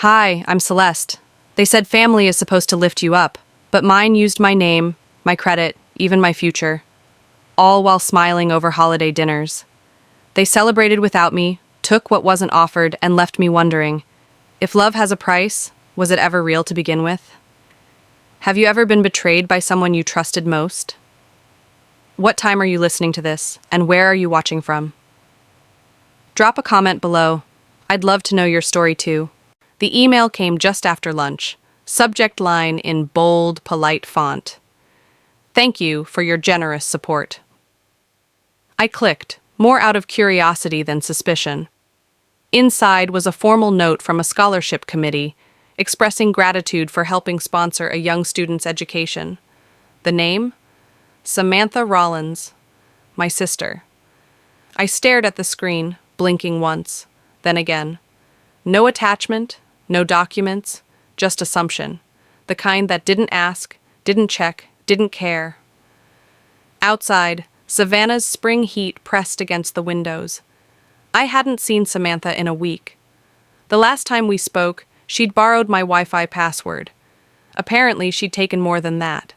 Hi, I'm Celeste. They said family is supposed to lift you up, but mine used my name, my credit, even my future, all while smiling over holiday dinners. They celebrated without me, took what wasn't offered, and left me wondering, if love has a price, was it ever real to begin with? Have you ever been betrayed by someone you trusted most? What time are you listening to this, and where are you watching from? Drop a comment below. I'd love to know your story too. The email came just after lunch. Subject line in bold, polite font. Thank you for your generous support. I clicked, more out of curiosity than suspicion. Inside was a formal note from a scholarship committee expressing gratitude for helping sponsor a young student's education. The name? Samantha Rollins, my sister. I stared at the screen, blinking once, then again. No attachment, no documents, just assumption. The kind that didn't ask, didn't check, didn't care. Outside, Savannah's spring heat pressed against the windows. I hadn't seen Samantha in a week. The last time we spoke, she'd borrowed my Wi-Fi password. Apparently, she'd taken more than that.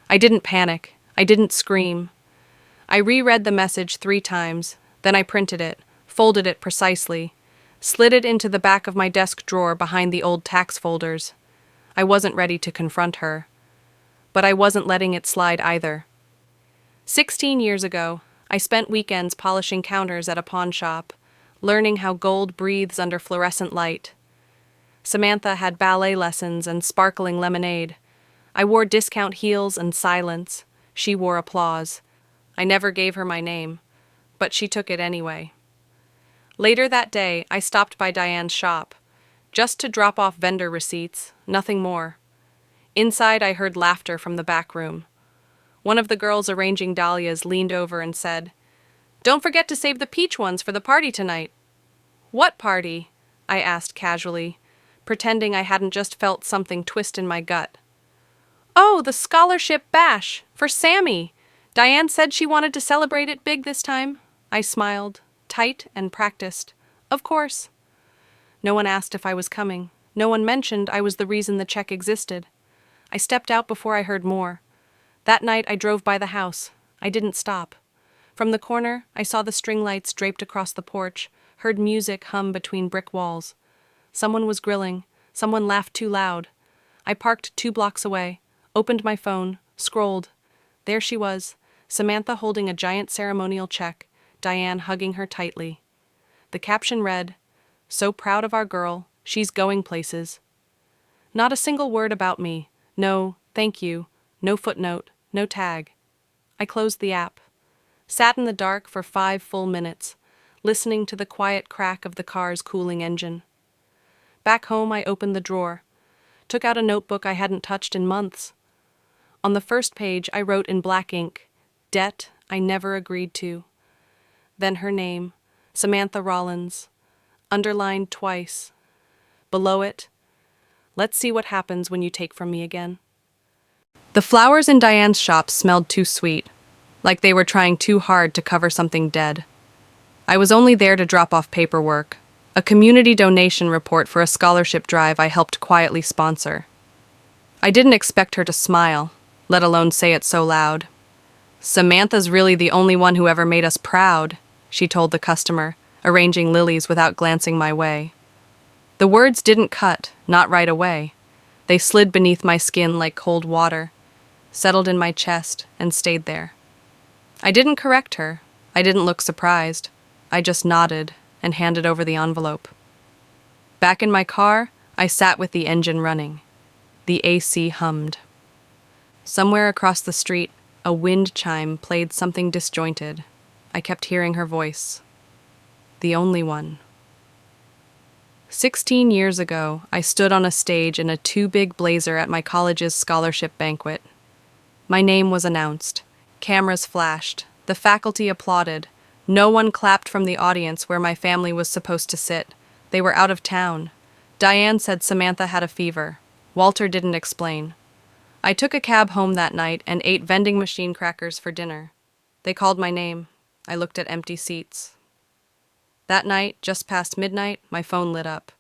I didn't panic. I didn't scream. I reread the message 3 times, then I printed it, folded it precisely, slid it into the back of my desk drawer behind the old tax folders. I wasn't ready to confront her. But I wasn't letting it slide either. 16 years ago, I spent weekends polishing counters at a pawn shop, learning how gold breathes under fluorescent light. Samantha had ballet lessons and sparkling lemonade. I wore discount heels and silence. She wore applause. I never gave her my name, but she took it anyway. Later that day, I stopped by Diane's shop, just to drop off vendor receipts, nothing more. Inside, I heard laughter from the back room. One of the girls arranging dahlias leaned over and said, "Don't forget to save the peach ones for the party tonight." "What party?" I asked casually, pretending I hadn't just felt something twist in my gut. "Oh, the scholarship bash, for Sammy. Diane said she wanted to celebrate it big this time." I smiled, tight and practiced. "Of course." No one asked if I was coming. No one mentioned I was the reason the check existed. I stepped out before I heard more. That night I drove by the house. I didn't stop. From the corner, I saw the string lights draped across the porch, heard music hum between brick walls. Someone was grilling. Someone laughed too loud. I parked 2 blocks away, opened my phone, scrolled. There she was, Samantha holding a giant ceremonial check, Diane hugging her tightly. The caption read, "So proud of our girl, she's going places." Not a single word about me. No, thank you. No footnote. No tag. I closed the app. Sat in the dark for 5 full minutes, listening to the quiet crack of the car's cooling engine. Back home, I opened the drawer, took out a notebook I hadn't touched in months. On the first page, I wrote in black ink, "Debt I never agreed to." Then her name, Samantha Rollins, underlined twice. Below it, "Let's see what happens when you take from me again." The flowers in Diane's shop smelled too sweet, like they were trying too hard to cover something dead. I was only there to drop off paperwork, a community donation report for a scholarship drive I helped quietly sponsor. I didn't expect her to smile, let alone say it so loud. "Samantha's really the only one who ever made us proud," she told the customer, arranging lilies without glancing my way. The words didn't cut, not right away. They slid beneath my skin like cold water, settled in my chest, and stayed there. I didn't correct her. I didn't look surprised. I just nodded and handed over the envelope. Back in my car, I sat with the engine running. The AC hummed. Somewhere across the street, a wind chime played something disjointed. I kept hearing her voice. The only one. 16 years ago, I stood on a stage in a too-big blazer at my college's scholarship banquet. My name was announced. Cameras flashed. The faculty applauded. No one clapped from the audience where my family was supposed to sit. They were out of town. Diane said Samantha had a fever. Walter didn't explain. I took a cab home that night and ate vending machine crackers for dinner. They called my name. I looked at empty seats. That night, just past midnight, my phone lit up.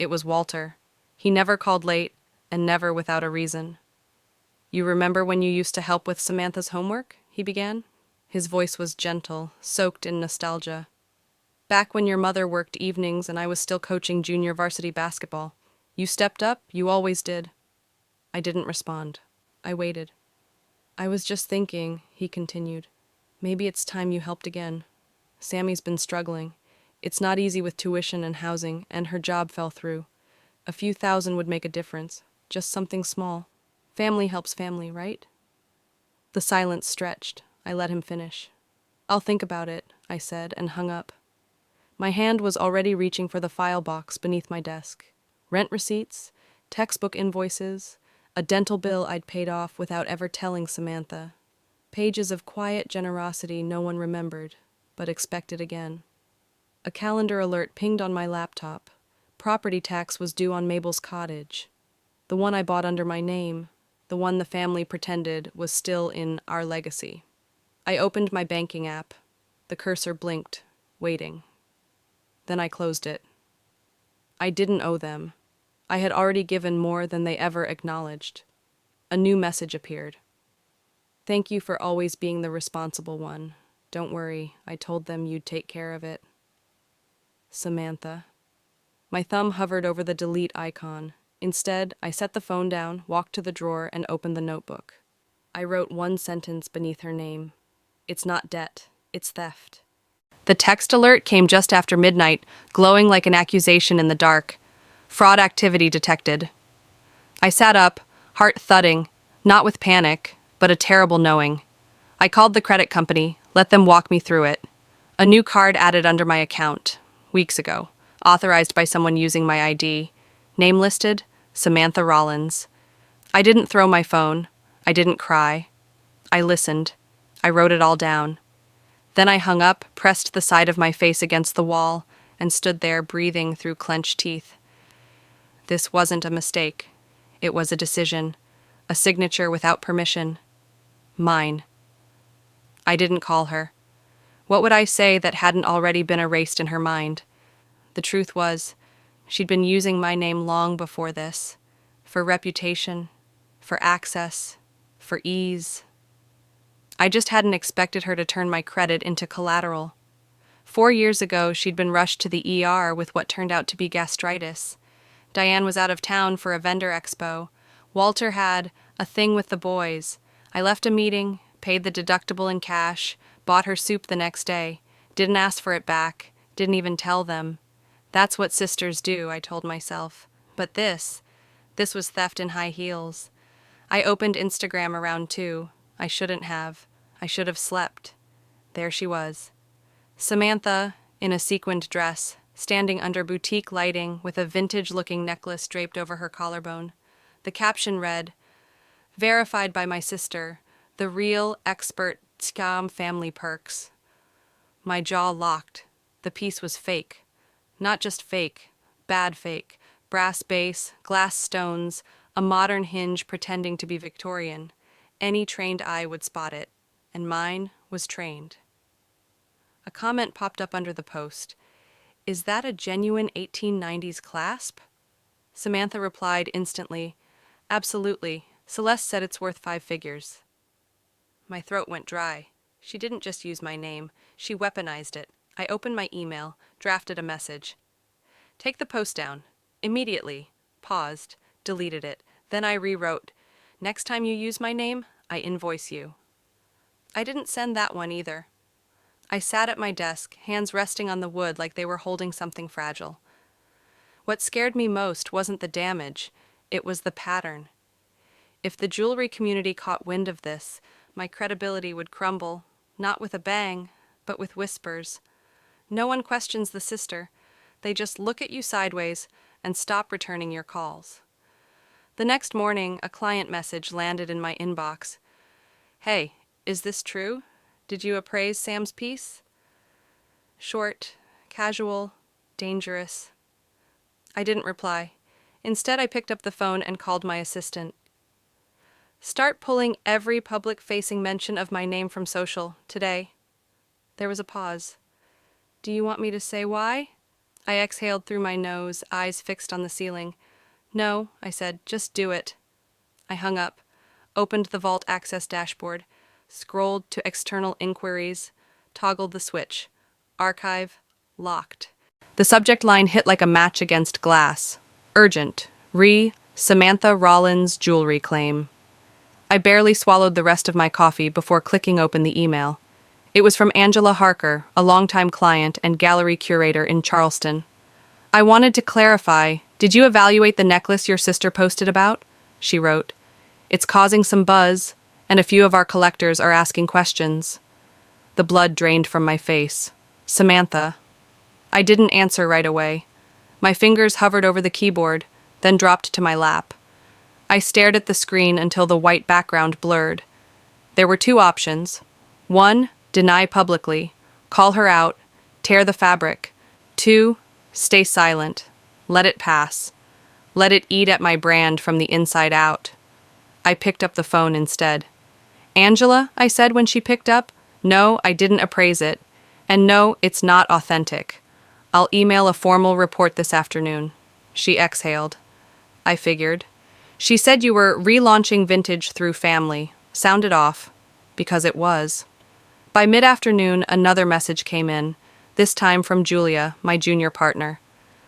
It was Walter. He never called late, and never without a reason. "You remember when you used to help with Samantha's homework?" he began. His voice was gentle, soaked in nostalgia. "Back when your mother worked evenings and I was still coaching junior varsity basketball. You stepped up, you always did." I didn't respond. I waited. "I was just thinking," he continued. "Maybe it's time you helped again. Sammy's been struggling. It's not easy with tuition and housing, and her job fell through. A few thousand would make a difference. Just something small. Family helps family, right?" The silence stretched. I let him finish. "I'll think about it," I said, and hung up. My hand was already reaching for the file box beneath my desk. Rent receipts, textbook invoices, a dental bill I'd paid off without ever telling Samantha. Pages of quiet generosity no one remembered, but expected again. A calendar alert pinged on my laptop. Property tax was due on Mabel's cottage. The one I bought under my name, the one the family pretended was still in our legacy. I opened my banking app. The cursor blinked, waiting. Then I closed it. I didn't owe them. I had already given more than they ever acknowledged. A new message appeared. "Thank you for always being the responsible one. Don't worry, I told them you'd take care of it. Samantha." My thumb hovered over the delete icon. Instead, I set the phone down, walked to the drawer, and opened the notebook. I wrote one sentence beneath her name. "It's not debt, it's theft." The text alert came just after midnight, glowing like an accusation in the dark. "Fraud activity detected." I sat up, heart thudding, not with panic, but a terrible knowing. I called the credit company, let them walk me through it. A new card added under my account, weeks ago, authorized by someone using my ID. Name listed, Samantha Rollins. I didn't throw my phone. I didn't cry. I listened. I wrote it all down. Then I hung up, pressed the side of my face against the wall, and stood there breathing through clenched teeth. This wasn't a mistake. It was a decision. A signature without permission. Mine. I didn't call her. What would I say that hadn't already been erased in her mind? The truth was, she'd been using my name long before this. For reputation, for access, for ease. I just hadn't expected her to turn my credit into collateral. 4 years ago, she'd been rushed to the ER with what turned out to be gastritis. Diane was out of town for a vendor expo. Walter had a thing with the boys. I left a meeting, paid the deductible in cash, bought her soup the next day, didn't ask for it back, didn't even tell them. That's what sisters do, I told myself. But this was theft in high heels. I opened Instagram around 2. I shouldn't have. I should have slept. There she was. Samantha, in a sequined dress, standing under boutique lighting with a vintage-looking necklace draped over her collarbone. The caption read, "Verified by my sister, the real expert scam family perks." My jaw locked. The piece was fake. Not just fake, bad fake. Brass base, glass stones, a modern hinge pretending to be Victorian. Any trained eye would spot it, and mine was trained. A comment popped up under the post. "Is that a genuine 1890s clasp?" Samantha replied instantly, "Absolutely. Celeste said it's worth 5 figures." My throat went dry. She didn't just use my name, she weaponized it. I opened my email, drafted a message. "Take the post down. Immediately." Paused, deleted it. Then I rewrote, "Next time you use my name, I invoice you." I didn't send that one either. I sat at my desk, hands resting on the wood like they were holding something fragile. What scared me most wasn't the damage, it was the pattern. If the jewelry community caught wind of this, my credibility would crumble, not with a bang, but with whispers. No one questions the sister. They just look at you sideways and stop returning your calls. The next morning, a client message landed in my inbox. "Hey, is this true? Did you appraise Sam's piece?" Short, casual, dangerous. I didn't reply. Instead, I picked up the phone and called my assistant. "Start pulling every public-facing mention of my name from social, today." There was a pause. "Do you want me to say why?" I exhaled through my nose, eyes fixed on the ceiling. No, I said, just do it. I hung up, opened the Vault Access dashboard, scrolled to external inquiries, toggled the switch. Archive, locked. The subject line hit like a match against glass. Urgent. Samantha Rollins jewelry claim. I barely swallowed the rest of my coffee before clicking open the email. It was from Angela Harker, a longtime client and gallery curator in Charleston. I wanted to clarify, did you evaluate the necklace your sister posted about? She wrote. It's causing some buzz, and a few of our collectors are asking questions. The blood drained from my face. Samantha. I didn't answer right away. My fingers hovered over the keyboard, then dropped to my lap. I stared at the screen until the white background blurred. There were two options. 1, deny publicly, call her out, tear the fabric. 2, stay silent, let it pass. Let it eat at my brand from the inside out. I picked up the phone instead. Angela, I said when she picked up. No, I didn't appraise it. And no, it's not authentic. I'll email a formal report this afternoon. She exhaled. I figured. She said you were relaunching vintage through family. Sounded off. Because it was. By mid-afternoon, another message came in, this time from Julia, my junior partner.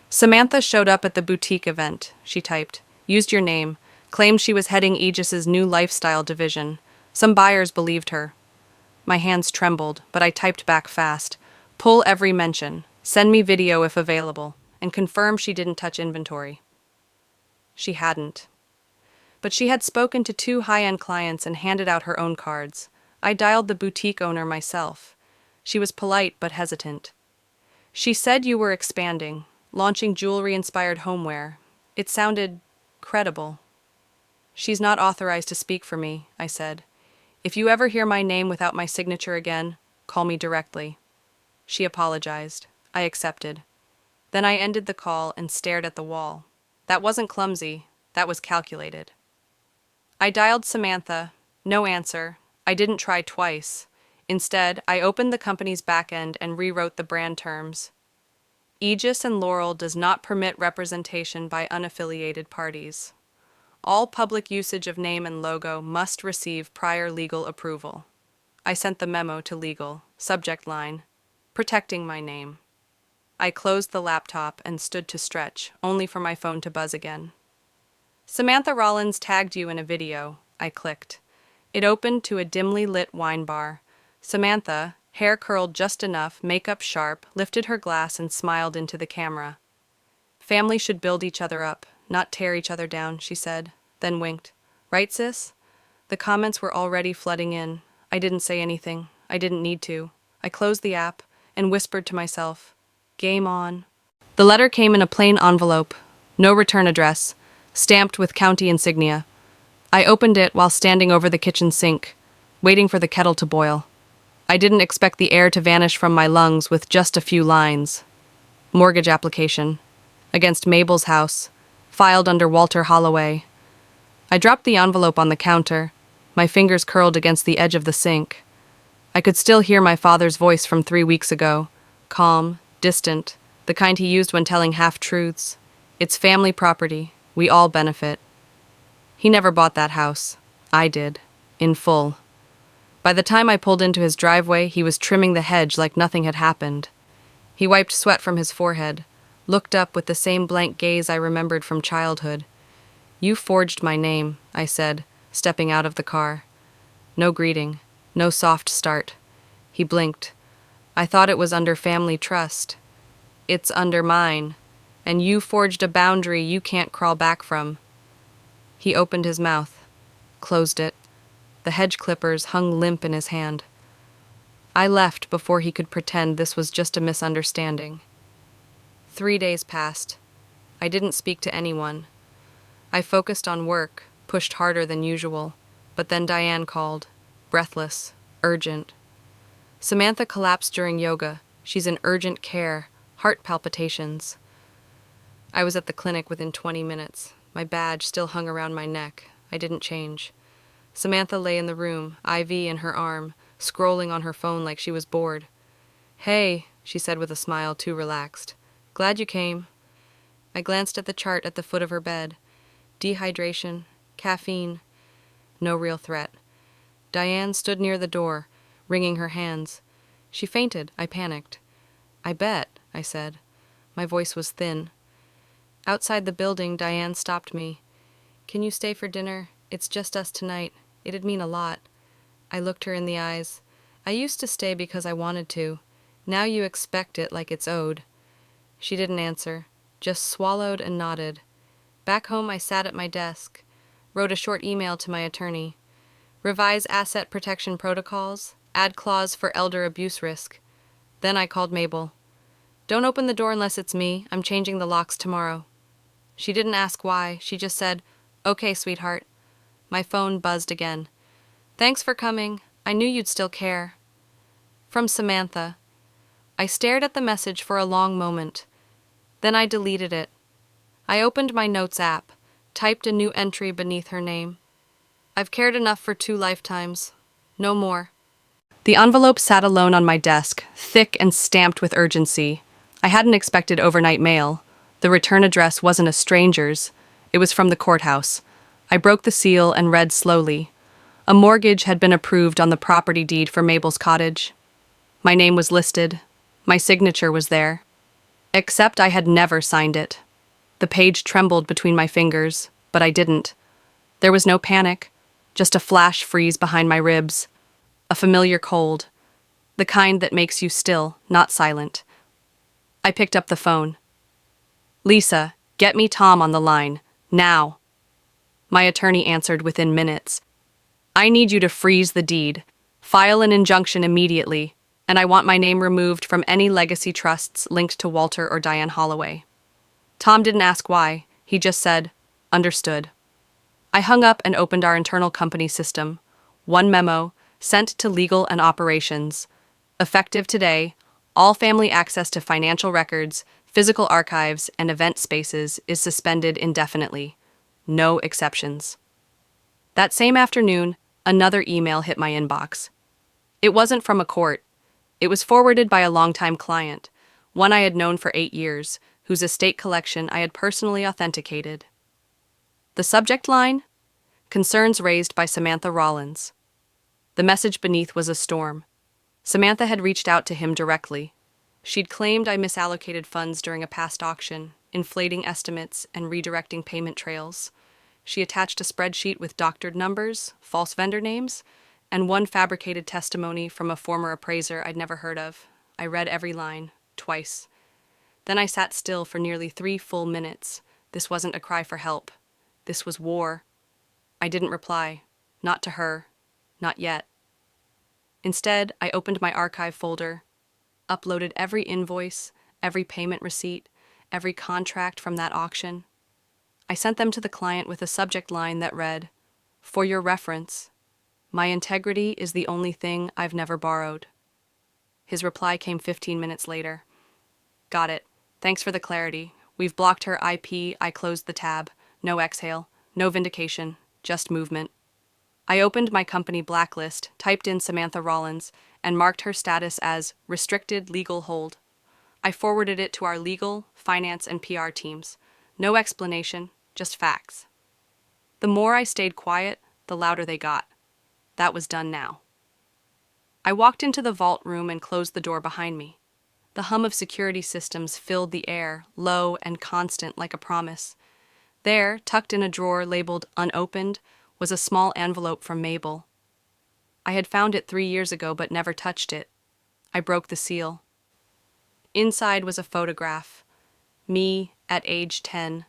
Samantha showed up at the boutique event, she typed. Used your name. Claimed she was heading Aegis's new lifestyle division. Some buyers believed her. My hands trembled, but I typed back fast. Pull every mention. Send me video if available. And confirm she didn't touch inventory. She hadn't. But she had spoken to 2 high-end clients and handed out her own cards. I dialed the boutique owner myself. She was polite but hesitant. She said you were expanding, launching jewelry-inspired homeware. It sounded credible. She's not authorized to speak for me, I said. If you ever hear my name without my signature again, call me directly. She apologized. I accepted. Then I ended the call and stared at the wall. That wasn't clumsy. That was calculated. I dialed Samantha. No answer. I didn't try twice. Instead, I opened the company's backend and rewrote the brand terms. Aegis and Laurel does not permit representation by unaffiliated parties. All public usage of name and logo must receive prior legal approval. I sent the memo to legal. Subject line, protecting my name. I closed the laptop and stood to stretch, only for my phone to buzz again. Samantha Rollins tagged you in a video, I clicked. It opened to a dimly lit wine bar. Samantha, hair curled just enough, makeup sharp, lifted her glass and smiled into the camera. Family should build each other up, not tear each other down, she said, then winked. Right, sis? The comments were already flooding in. I didn't say anything. I didn't need to. I closed the app and whispered to myself, game on. The letter came in a plain envelope, no return address, stamped with county insignia. I opened it while standing over the kitchen sink, waiting for the kettle to boil. I didn't expect the air to vanish from my lungs with just a few lines. Mortgage application. Against Mabel's house. Filed under Walter Holloway. I dropped the envelope on the counter, my fingers curled against the edge of the sink. I could still hear my father's voice from 3 weeks ago. Calm, distant, the kind he used when telling half-truths. It's family property. We all benefit. He never bought that house. I did. In full. By the time I pulled into his driveway, he was trimming the hedge like nothing had happened. He wiped sweat from his forehead, looked up with the same blank gaze I remembered from childhood. You forged my name, I said, stepping out of the car. No greeting, no soft start. He blinked. I thought it was under family trust. It's under mine, and you forged a boundary you can't crawl back from. He opened his mouth, closed it. The hedge clippers hung limp in his hand. I left before he could pretend this was just a misunderstanding. 3 days passed. I didn't speak to anyone. I focused on work, pushed harder than usual, but then Diane called, breathless, urgent. Samantha collapsed during yoga. She's in urgent care, heart palpitations. I was at the clinic within 20 minutes. My badge still hung around my neck. I didn't change. Samantha lay in the room, IV in her arm, scrolling on her phone like she was bored. Hey, she said with a smile too relaxed. Glad you came. I glanced at the chart at the foot of her bed. Dehydration, caffeine, no real threat. Diane stood near the door, wringing her hands. She fainted. I panicked. "I bet," I said. My voice was thin. Outside the building, Diane stopped me. "Can you stay for dinner? It's just us tonight. It'd mean a lot." I looked her in the eyes. "I used to stay because I wanted to. Now you expect it like it's owed." She didn't answer, just swallowed and nodded. Back home, I sat at my desk, wrote a short email to my attorney. Revise asset protection protocols, add clause for elder abuse risk. Then I called Mabel. "Don't open the door unless it's me. I'm changing the locks tomorrow." She didn't ask why. She just said, "Okay, sweetheart." My phone buzzed again. "Thanks for coming. I knew you'd still care." From Samantha. I stared at the message for a long moment. Then I deleted it. I opened my notes app, typed a new entry beneath her name. "I've cared enough for 2 lifetimes. No more." The envelope sat alone on my desk, thick and stamped with urgency. I hadn't expected overnight mail. The return address wasn't a stranger's. It was from the courthouse. I broke the seal and read slowly. A mortgage had been approved on the property deed for Mabel's cottage. My name was listed. My signature was there. Except I had never signed it. The page trembled between my fingers, but I didn't. There was no panic, just a flash freeze behind my ribs. A familiar cold. The kind that makes you still, not silent. I picked up the phone. "Lisa, get me Tom on the line. Now." My attorney answered within minutes. "I need you to freeze the deed. File an injunction immediately, and I want my name removed from any legacy trusts linked to Walter or Diane Holloway." Tom didn't ask why. He just said, "Understood." I hung up and opened our internal company system. One memo, sent to legal and operations. Effective today, all family access to financial records, physical archives, and event spaces is suspended indefinitely. No exceptions. That same afternoon, another email hit my inbox. It wasn't from a court. It was forwarded by a longtime client, one I had known for 8 years, whose estate collection I had personally authenticated. The subject line? Concerns raised by Samantha Rollins. The message beneath was a storm. Samantha had reached out to him directly. She'd claimed I misallocated funds during a past auction, inflating estimates and redirecting payment trails. She attached a spreadsheet with doctored numbers, false vendor names, and one fabricated testimony from a former appraiser I'd never heard of. I read every line, twice. Then I sat still for nearly 3 full minutes. This wasn't a cry for help. This was war. I didn't reply. Not to her. Not yet. Instead, I opened my archive folder, uploaded every invoice, every payment receipt, every contract from that auction. I sent them to the client with a subject line that read, "For your reference, my integrity is the only thing I've never borrowed." His reply came 15 minutes later. "Got it. Thanks for the clarity. We've blocked her IP. I closed the tab. No exhale. No vindication. Just movement." I opened my company blacklist, typed in Samantha Rollins, and marked her status as restricted legal hold. I forwarded it to our legal, finance, and PR teams. No explanation, just facts. The more I stayed quiet, the louder they got. That was done now. I walked into the vault room and closed the door behind me. The hum of security systems filled the air, low and constant like a promise. There, tucked in a drawer labeled unopened, was a small envelope from Mabel. I had found it 3 years ago but never touched it. I broke the seal. Inside was a photograph. Me, at age 10,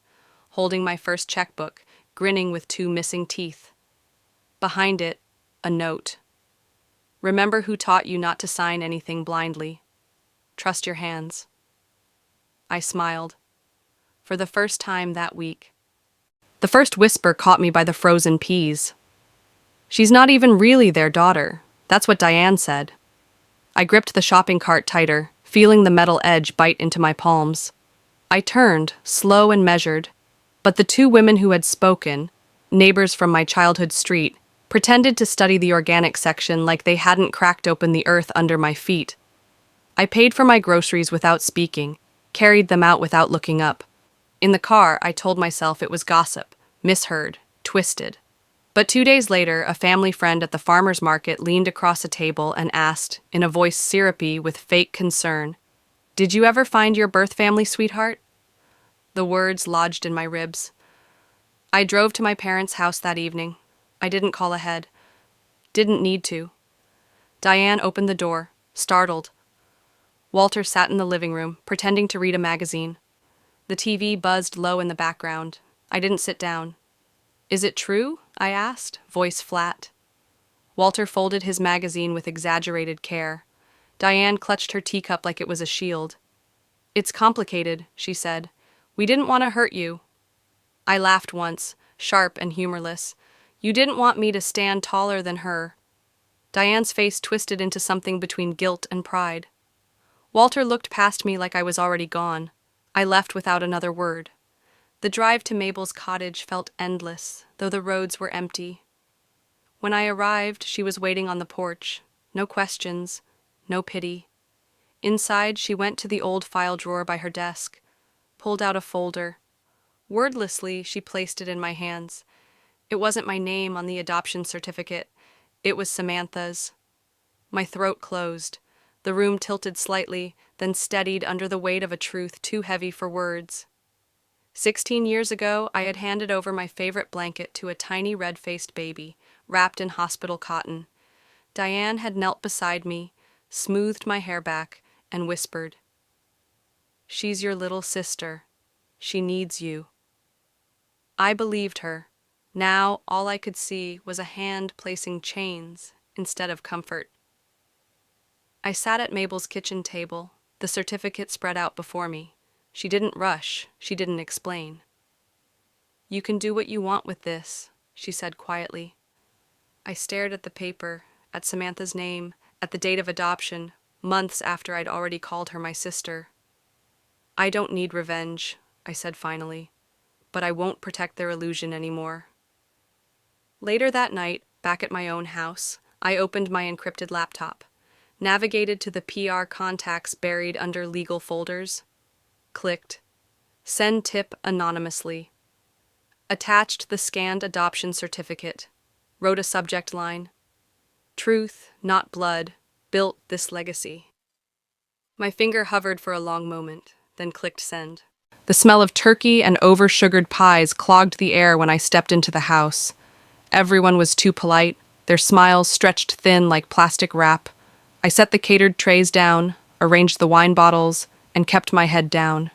holding my first checkbook, grinning with 2 missing teeth. Behind it, a note. "Remember who taught you not to sign anything blindly. Trust your hands." I smiled. For the first time that week. The first whisper caught me by the frozen peas. "She's not even really their daughter. That's what Diane said." I gripped the shopping cart tighter, feeling the metal edge bite into my palms. I turned, slow and measured, but the 2 women who had spoken, neighbors from my childhood street, pretended to study the organic section like they hadn't cracked open the earth under my feet. I paid for my groceries without speaking, carried them out without looking up. In the car, I told myself it was gossip, misheard, twisted. But 2 days later, a family friend at the farmer's market leaned across a table and asked, in a voice syrupy with fake concern, "Did you ever find your birth family, sweetheart?" The words lodged in my ribs. I drove to my parents' house that evening. I didn't call ahead. Didn't need to. Diane opened the door, startled. Walter sat in the living room, pretending to read a magazine. The TV buzzed low in the background. I didn't sit down. "Is it true?" I asked, voice flat. Walter folded his magazine with exaggerated care. Diane clutched her teacup like it was a shield. "It's complicated," she said. "We didn't want to hurt you." I laughed once, sharp and humorless. "You didn't want me to stand taller than her." Diane's face twisted into something between guilt and pride. Walter looked past me like I was already gone. I left without another word. The drive to Mabel's cottage felt endless, though the roads were empty. When I arrived, she was waiting on the porch. No questions, no pity. Inside, she went to the old file drawer by her desk, pulled out a folder. Wordlessly, she placed it in my hands. It wasn't my name on the adoption certificate. It was Samantha's. My throat closed. The room tilted slightly, then steadied under the weight of a truth too heavy for words. 16 years ago, I had handed over my favorite blanket to a tiny red-faced baby, wrapped in hospital cotton. Diane had knelt beside me, smoothed my hair back, and whispered, "She's your little sister. She needs you." I believed her. Now all I could see was a hand placing chains instead of comfort. I sat at Mabel's kitchen table, the certificate spread out before me. She didn't rush, she didn't explain. "You can do what you want with this," she said quietly. I stared at the paper, at Samantha's name, at the date of adoption, months after I'd already called her my sister. "I don't need revenge," I said finally, "but I won't protect their illusion anymore." Later that night, back at my own house, I opened my encrypted laptop, navigated to the PR contacts buried under legal folders, clicked, "Send tip anonymously," attached the scanned adoption certificate, wrote a subject line, "Truth, not blood, built this legacy." My finger hovered for a long moment, then clicked send. The smell of turkey and over-sugared pies clogged the air when I stepped into the house. Everyone was too polite, their smiles stretched thin like plastic wrap. I set the catered trays down, arranged the wine bottles, and kept my head down.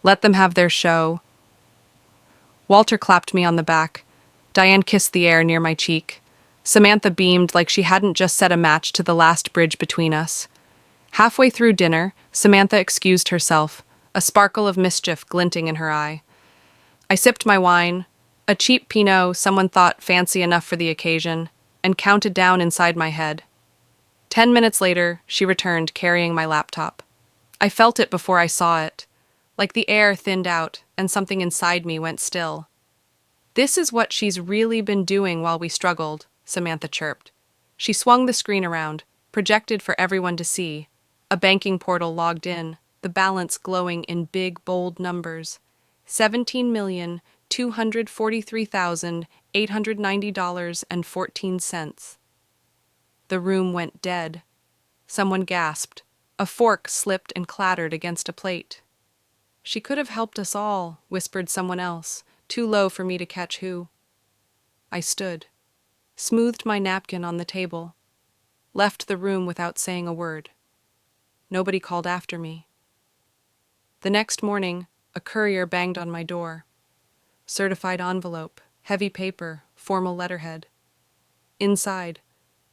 Let them have their show. Walter clapped me on the back. Diane kissed the air near my cheek. Samantha beamed like she hadn't just set a match to the last bridge between us. Halfway through dinner, Samantha excused herself, a sparkle of mischief glinting in her eye. I sipped my wine, a cheap Pinot someone thought fancy enough for the occasion, and counted down inside my head. 10 minutes later, she returned carrying my laptop. I felt it before I saw it, like the air thinned out and something inside me went still. "This is what she's really been doing while we struggled," Samantha chirped. She swung the screen around, projected for everyone to see. A banking portal logged in, the balance glowing in big, bold numbers. $17,243,890.14. The room went dead. Someone gasped. A fork slipped and clattered against a plate. "She could have helped us all," whispered someone else, too low for me to catch who. I stood, smoothed my napkin on the table, left the room without saying a word. Nobody called after me. The next morning, a courier banged on my door. Certified envelope, heavy paper, formal letterhead. Inside,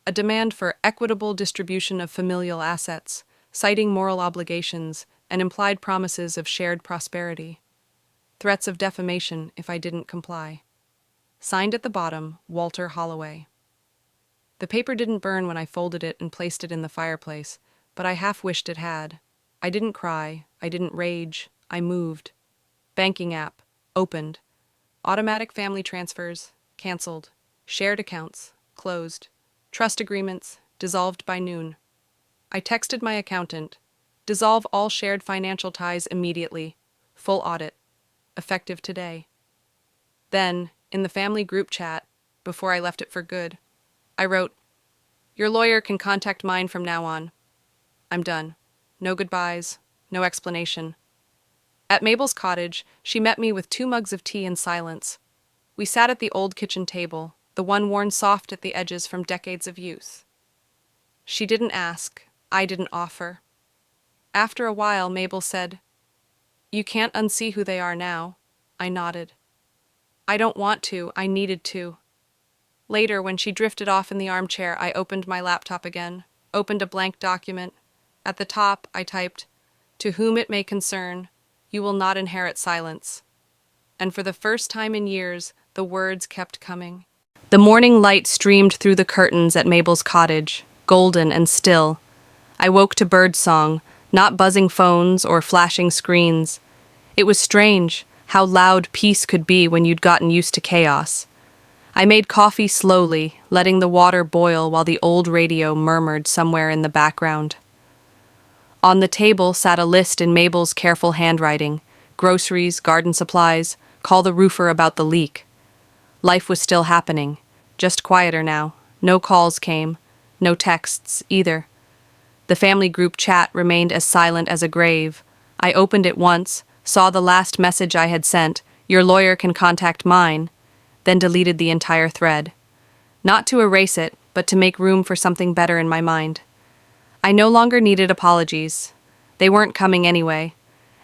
a demand for equitable distribution of familial assets, citing moral obligations and implied promises of shared prosperity. Threats of defamation if I didn't comply. Signed at the bottom, Walter Holloway. The paper didn't burn when I folded it and placed it in the fireplace, but I half wished it had. I didn't cry, I didn't rage, I moved. Banking app, opened. Automatic family transfers, canceled. Shared accounts, closed. Trust agreements, dissolved by noon. I texted my accountant. Dissolve all shared financial ties immediately. Full audit. Effective today. Then, In the family group chat, before I left it for good, I wrote, "Your lawyer can contact mine from now on. I'm done. No goodbyes, no explanation." At Mabel's cottage, she met me with 2 mugs of tea in silence. We sat at the old kitchen table, the one worn soft at the edges from decades of use. She didn't ask, I didn't offer. After a while, Mabel said, "You can't unsee who they are now." I nodded. "I don't want to, I needed to." Later, when she drifted off in the armchair, I opened my laptop again, opened a blank document. At the top, I typed, "To whom it may concern, you will not inherit silence." And for the first time in years, the words kept coming. The morning light streamed through the curtains at Mabel's cottage, golden and still. I woke to birdsong, not buzzing phones or flashing screens. It was strange how loud peace could be when you'd gotten used to chaos. I made coffee slowly, letting the water boil while the old radio murmured somewhere in the background. On the table sat a list in Mabel's careful handwriting: groceries, garden supplies, call the roofer about the leak. Life was still happening, just quieter now. No calls came, no texts either. The family group chat remained as silent as a grave. I opened it once, saw the last message I had sent, "Your lawyer can contact mine," then deleted the entire thread. Not to erase it, but to make room for something better in my mind. I no longer needed apologies. They weren't coming anyway.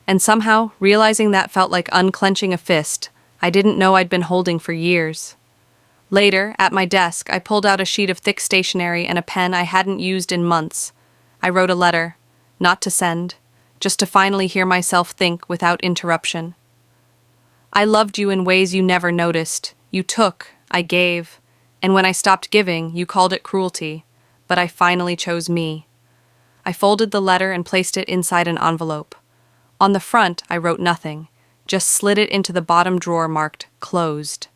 And somehow, realizing that felt like unclenching a fist I didn't know I'd been holding for years. Later, at my desk, I pulled out a sheet of thick stationery and a pen I hadn't used in months. I wrote a letter, not to send, just to finally hear myself think without interruption. "I loved you in ways you never noticed. You took, I gave, and when I stopped giving, you called it cruelty, but I finally chose me." I folded the letter and placed it inside an envelope. On the front, I wrote nothing, just slid it into the bottom drawer marked "Closed."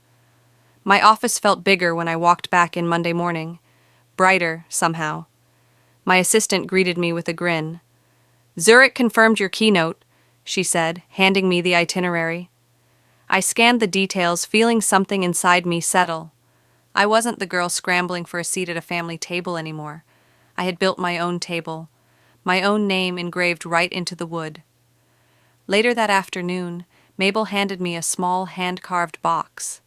My office felt bigger when I walked back in Monday morning, brighter somehow. My assistant greeted me with a grin. "Zurich confirmed your keynote," she said, handing me the itinerary. I scanned the details, feeling something inside me settle. I wasn't the girl scrambling for a seat at a family table anymore. I had built my own table, my own name engraved right into the wood. Later that afternoon, Mabel handed me a small hand-carved box.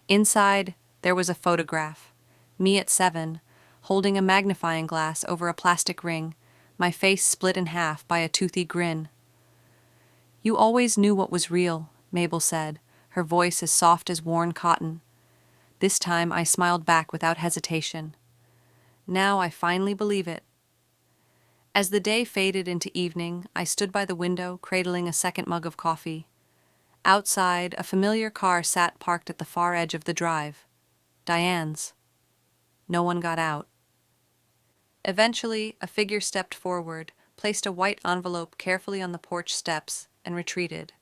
Inside, there was a photograph. Me at 7, holding a magnifying glass over a plastic ring, my face split in half by a toothy grin. "You always knew what was real," Mabel said, her voice as soft as worn cotton. This time I smiled back without hesitation. Now I finally believe it. As the day faded into evening, I stood by the window, cradling a second mug of coffee. Outside, a familiar car sat parked at the far edge of the drive. Diane's. No one got out. Eventually, a figure stepped forward, placed a white envelope carefully on the porch steps, and retreated.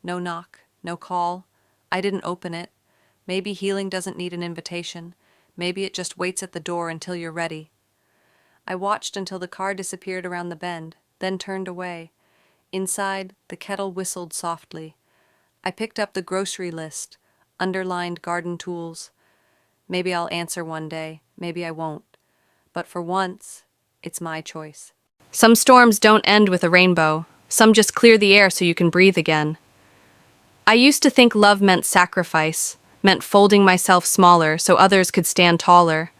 No knock, no call. I didn't open it. Maybe healing doesn't need an invitation. Maybe it just waits at the door until you're ready. I watched until the car disappeared around the bend, then turned away. Inside, the kettle whistled softly. I picked up the grocery list, underlined garden tools. Maybe I'll answer one day, maybe I won't. But for once, it's my choice. Some storms don't end with a rainbow. Some just clear the air so you can breathe again. I used to think love meant sacrifice, meant folding myself smaller so others could stand taller.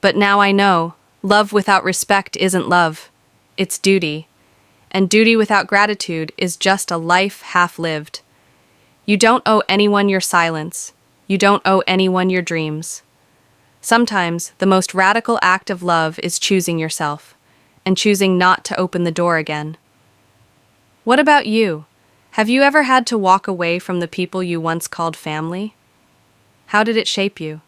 But now I know, love without respect isn't love. It's duty. And duty without gratitude is just a life half-lived. You don't owe anyone your silence. You don't owe anyone your dreams. Sometimes, the most radical act of love is choosing yourself, and choosing not to open the door again. What about you? Have you ever had to walk away from the people you once called family? How did it shape you?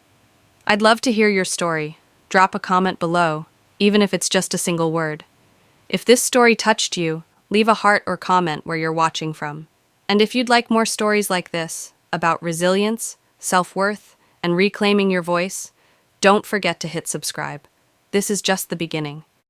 I'd love to hear your story. Drop a comment below, even if it's just a single word. If this story touched you, leave a heart or comment where you're watching from. And if you'd like more stories like this, about resilience, self-worth, and reclaiming your voice, don't forget to hit subscribe. This is just the beginning.